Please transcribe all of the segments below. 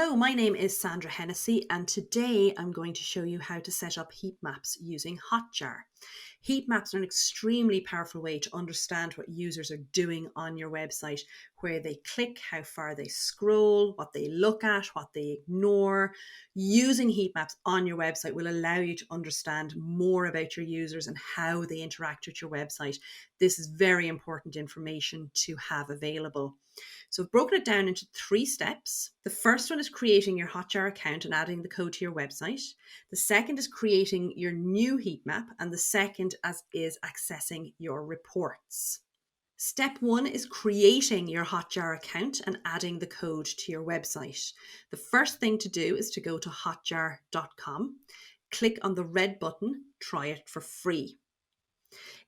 Hello, my name is Sandra Hennessy, and today I'm going to show you how to set up heat maps using Hotjar. Heat maps are an extremely powerful way to understand what users are doing on your website, where they click, how far they scroll, what they look at, what they ignore. Using heat maps on your website will allow you to understand more about your users and how they interact with your website. This is very important information to have available. So I've broken it down into 3 steps. The first one is creating your Hotjar account and adding the code to your website. The second is creating your new heat map, and the second is accessing your reports. Step 1 is creating your Hotjar account and adding the code to your website. The first thing to do is to go to hotjar.com, click on the red button, try it for free.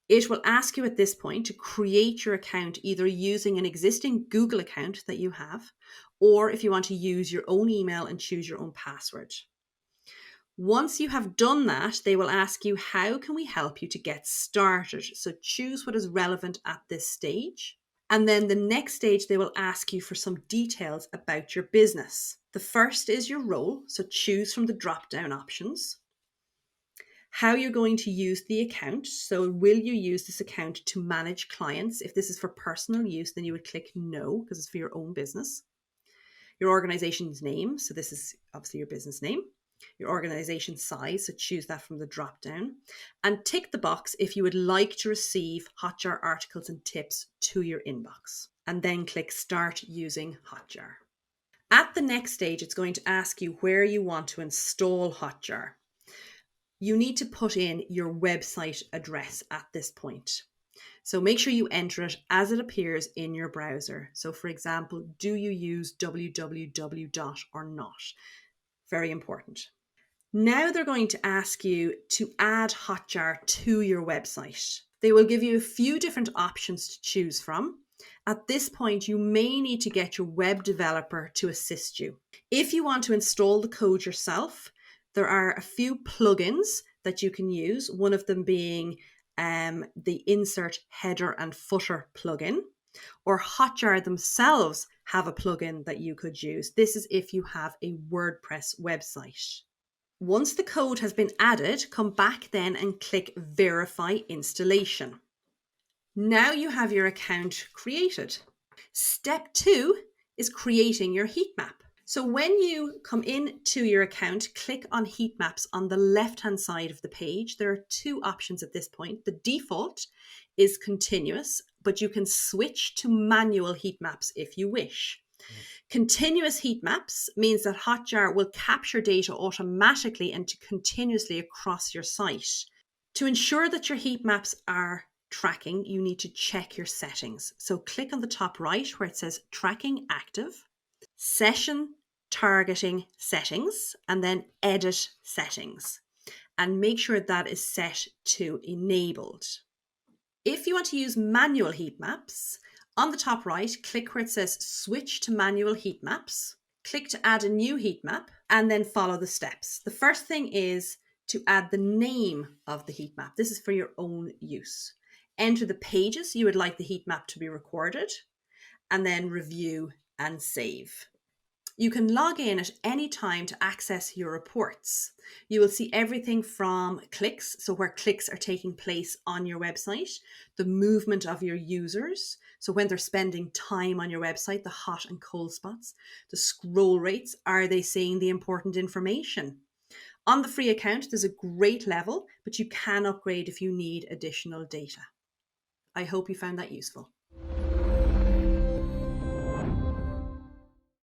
It will ask you at this point to create your account either using an existing Google account that you have, or if you want to use your own email and choose your own password. Once you have done that, they will ask you, how can we help you to get started? So choose what is relevant at this stage. And then the next stage, they will ask you for some details about your business. The first is your role. So choose from the drop-down options. How you're going to use the account. So will you use this account to manage clients? If this is for personal use, then you would click no, because it's for your own business. Your organization's name. So this is obviously your business name. Your organization size. So choose that from the drop down, and tick the box if you would like to receive Hotjar articles and tips to your inbox, and then click start using Hotjar. At the next stage, it's going to ask you where you want to install Hotjar. You need to put in your website address at this point. So make sure you enter it as it appears in your browser. So for example, do you use www. or not? Very important. Now they're going to ask you to add Hotjar to your website. They will give you a few different options to choose from. At this point, you may need to get your web developer to assist you. If you want to install the code yourself, there are a few plugins that you can use, one of them being the Insert Header and Footer plugin, or Hotjar themselves have a plugin that you could use. This is if you have a WordPress website. Once the code has been added, come back then and click Verify Installation. Now you have your account created. Step 2 is creating your heat map. So when you come into your account, click on heat maps on the left-hand side of the page. There are 2 options at this point. The default is continuous, but you can switch to manual heat maps if you wish. Continuous heat maps means that Hotjar will capture data automatically and continuously across your site. To ensure that your heat maps are tracking, you need to check your settings. So click on the top right where it says Tracking Active, Session Targeting Settings, and then Edit Settings. And make sure that is set to Enabled. If you want to use manual heat maps, on the top right, click where it says Switch to Manual Heat Maps. Click to add a new heat map and then follow the steps. The first thing is to add the name of the heat map. This is for your own use. Enter the pages you would like the heat map to be recorded, and then review and save. You can log in at any time to access your reports. You will see everything from clicks, so where clicks are taking place on your website, the movement of your users, so when they're spending time on your website, the hot and cold spots, the scroll rates, are they seeing the important information? On the free account, there's a great level, but you can upgrade if you need additional data. I hope you found that useful.